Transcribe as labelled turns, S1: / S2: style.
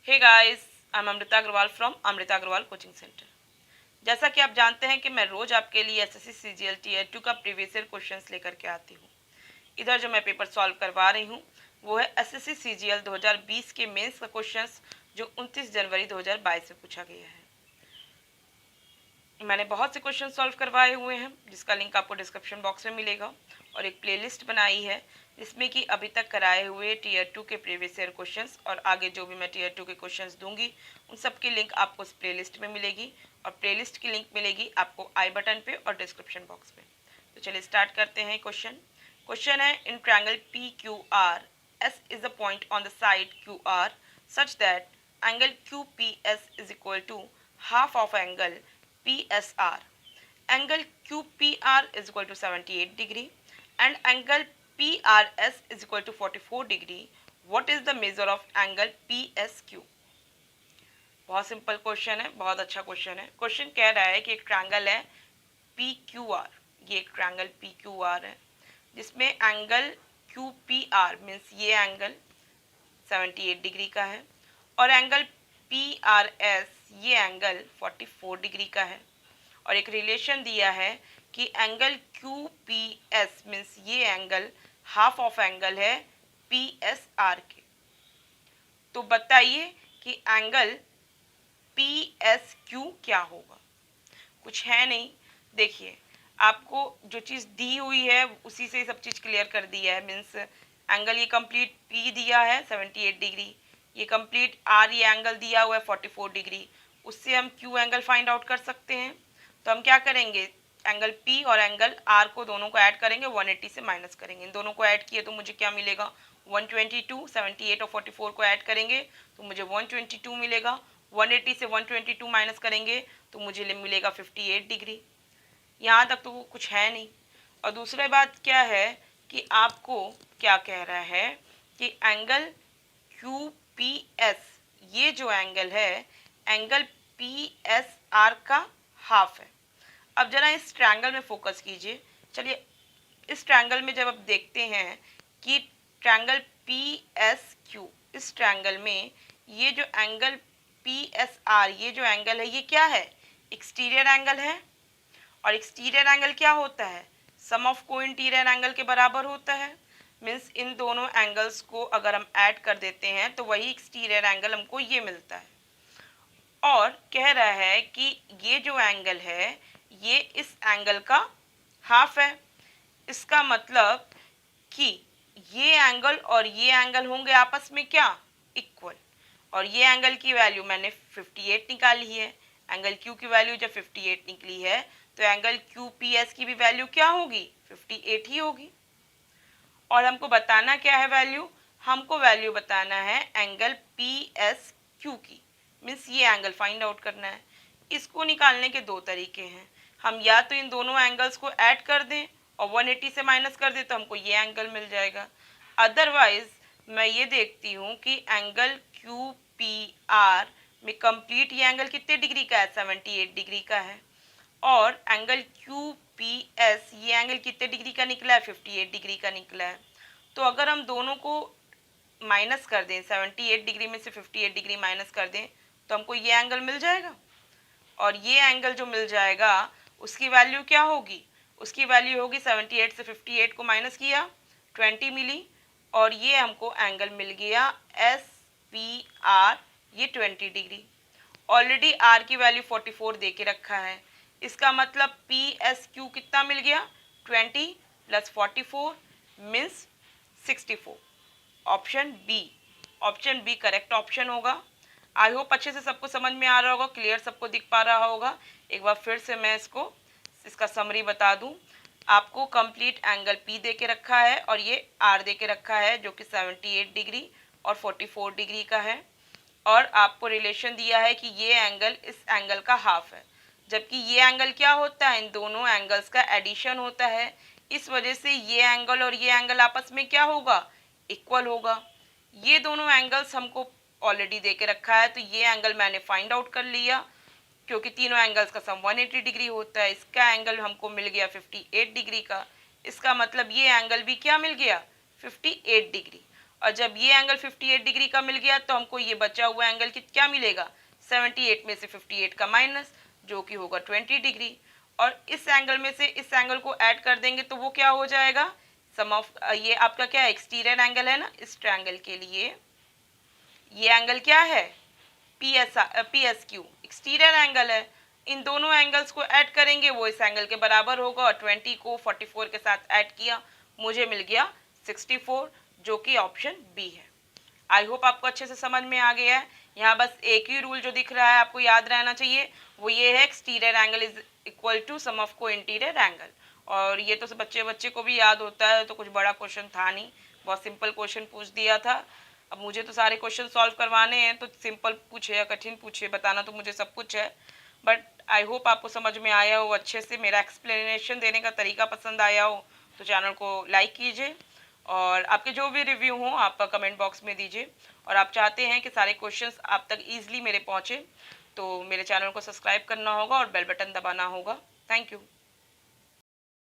S1: Hey guys, I am Amrita Agarwal from Amrita Agarwal coaching centre. जैसा कि आप जानते हैं कि मैं रोज आपके लिए एसएससी सीजीएल टीयर 2 का प्रीवियस ईयर क्वेश्चंस लेकर के आती हूँ। इधर जो मैं पेपर सॉल्व करवा रही हूँ वो है एसएससी सीजीएल 2020 के मेंस का क्वेश्चंस जो 29 जनवरी 2022 में पूछा गया है। मैंने बहुत से क्वेश्चन सॉल्व करवाए हुए हैं जिसका लिंक आपको डिस्क्रिप्शन बॉक्स में मिलेगा, और एक प्लेलिस्ट बनाई है जिसमें कि अभी तक कराए हुए टीयर 2 के प्रीवियस ईयर क्वेश्चंस और आगे जो भी मैं टीयर 2 के क्वेश्चंस दूंगी उन सब की लिंक आपको उस प्लेलिस्ट में मिलेगी, और प्लेलिस्ट की लिंक मिलेगी आपको आई बटन पे और डिस्क्रिप्शन बॉक्स में। तो चलिए स्टार्ट करते हैं। क्वेश्चन है, in triangle P Q R S is the point on the side Q R such that angle Q P S is equal to half of angle PSR. Angle QPR is equal to 78 degree and angle PRS is equal to 44 degree. What is the measure of angle PSQ? बहुत simple question है, बहुत अच्छा question है। Question कह रहा है कि एक ट्रायंगल है PQR, ये एक ट्रायंगल PQR है जिसमें एंगल QPR मीन्स ये एंगल 78 डिग्री का है और एंगल PRS ये एंगल 44 डिग्री का है, और एक रिलेशन दिया है कि एंगल QPS मीन्स ये एंगल हाफ ऑफ एंगल है PSR के। तो बताइए कि एंगल PSQ क्या होगा। कुछ है नहीं, देखिए आपको जो चीज़ दी हुई है उसी से सब चीज़ क्लियर कर दिया है। मीन्स एंगल ये कंप्लीट P दिया है 78 डिग्री, ये कंप्लीट R ये एंगल दिया हुआ है 44 डिग्री, उससे हम Q एंगल फाइंड आउट कर सकते हैं। तो हम क्या करेंगे, एंगल P और एंगल R को दोनों को ऐड करेंगे, 180 से माइनस करेंगे। इन दोनों को ऐड किए तो मुझे क्या मिलेगा, 122। 78 और 44 को ऐड करेंगे तो मुझे 122 मिलेगा। 180 से 122 माइनस करेंगे तो मुझे मिलेगा 58 डिग्री। यहाँ तक तो कुछ है नहीं। और दूसरी बात क्या है कि आपको क्या कह रहा है कि एंगल QPS ये जो एंगल है एंगल PSR का हाफ है। अब जरा इस ट्रायंगल में फोकस कीजिए। चलिए इस ट्रायंगल में जब आप देखते हैं कि ट्रायंगल PSQ, इस ट्रायंगल में ये जो एंगल PSR ये जो एंगल है ये क्या है, एक्सटीरियर एंगल है। और एक्सटीरियर एंगल क्या होता है, सम ऑफ को इंटीरियर एंगल के बराबर होता है। मीन्स इन दोनों एंगल्स को अगर हम ऐड कर देते हैं तो वही एक्सटीरियर एंगल हमको ये मिलता है। और कह रहा है कि ये जो एंगल है ये इस एंगल का हाफ है। इसका मतलब कि ये एंगल और ये एंगल होंगे आपस में क्या, इक्वल। और ये एंगल की वैल्यू मैंने 58 निकाली है। एंगल Q की वैल्यू जब 58 निकली है तो एंगल QPS की भी वैल्यू क्या होगी, 58 ही होगी। और हमको बताना क्या है वैल्यू, हमको वैल्यू बताना है एंगल PSQ की। मीन्स ये एंगल फाइंड आउट करना है। इसको निकालने के दो तरीके हैं, हम या तो इन दोनों एंगल्स को ऐड कर दें और 180 से माइनस कर दें तो हमको ये एंगल मिल जाएगा। अदरवाइज मैं ये देखती हूँ कि एंगल QPR में कंप्लीट ये एंगल कितने डिग्री का है, 78 डिग्री का है, और एंगल QPS ये एंगल कितने डिग्री का निकला है, 58 डिग्री का निकला है। तो अगर हम दोनों को माइनस कर दें, 78 डिग्री में से 58 डिग्री माइनस कर दें तो हमको ये एंगल मिल जाएगा। और ये एंगल जो मिल जाएगा उसकी वैल्यू क्या होगी, उसकी वैल्यू होगी 78 से 58 को माइनस किया 20 मिली, और ये हमको एंगल मिल गया SPR ये 20 डिग्री। ऑलरेडी R की वैल्यू 44 दे के रखा है, इसका मतलब PSQ कितना मिल गया, 20 प्लस 44 means 64। Option b correct option होगा। आई होप अच्छे से सबको समझ में आ रहा होगा, क्लियर सबको दिख पा रहा होगा। एक बार फिर से मैं इसका समरी बता दूं। आपको कंप्लीट एंगल P दे के रखा है और ये R दे के रखा है जो कि 78 डिग्री और 44 डिग्री का है, और आपको रिलेशन दिया है कि ये एंगल इस एंगल का हाफ है, जबकि ये एंगल क्या होता है, इन दोनों एंगल्स का एडिशन होता है। इस वजह से ये एंगल और ये एंगल आपस में क्या होगा, इक्वल होगा। ये दोनों एंगल्स हमको ऑलरेडी दे के रखा है तो ये एंगल मैंने फाइंड आउट कर लिया, क्योंकि तीनों एंगल्स का सम 180 डिग्री होता है। इसका एंगल हमको मिल गया 58 डिग्री का, इसका मतलब ये एंगल भी क्या मिल गया, 58 डिग्री। और जब ये एंगल 58 डिग्री का मिल गया तो हमको ये बचा हुआ एंगल क्या मिलेगा, 78 में से 58 का माइनस, जो कि होगा 20 डिग्री। और इस एंगल में से इस एंगल को ऐड कर देंगे तो वो क्या हो जाएगा, सम ऑफ, ये आपका क्या एक्सटीरियर एंगल है ना, इस ट्रायंगल के लिए ये एंगल क्या है, PSQ एक्सटीरियर एंगल है। इन दोनों एंगल्स को ऐड करेंगे वो इस एंगल के बराबर होगा, और 20 को 44 के साथ ऐड किया, मुझे मिल गया 64, जो कि ऑप्शन बी है। आई होप आपको अच्छे से समझ में आ गया है। यहाँ बस एक ही रूल जो दिख रहा है आपको याद रहना चाहिए, वो ये है exterior angle is equal to sum of को इंटीरियर एंगल। और ये तो बच्चे को भी याद होता है, तो कुछ बड़ा क्वेश्चन था नहीं, बहुत सिंपल क्वेश्चन पूछ दिया था। अब मुझे तो सारे क्वेश्चन सॉल्व करवाने हैं, तो सिंपल पूछे या कठिन पूछे, बताना तो मुझे सब कुछ है। बट आई होप आपको समझ में आया हो अच्छे से, मेरा एक्सप्लेनेशन देने का तरीका पसंद आया हो तो चैनल को लाइक कीजिए, और आपके जो भी रिव्यू हो आप कमेंट बॉक्स में दीजिए। और आप चाहते हैं कि सारे क्वेश्चंस आप तक ईजिली मेरे पहुँचे, तो मेरे चैनल को सब्सक्राइब करना होगा और बेल बटन दबाना होगा। Thank you.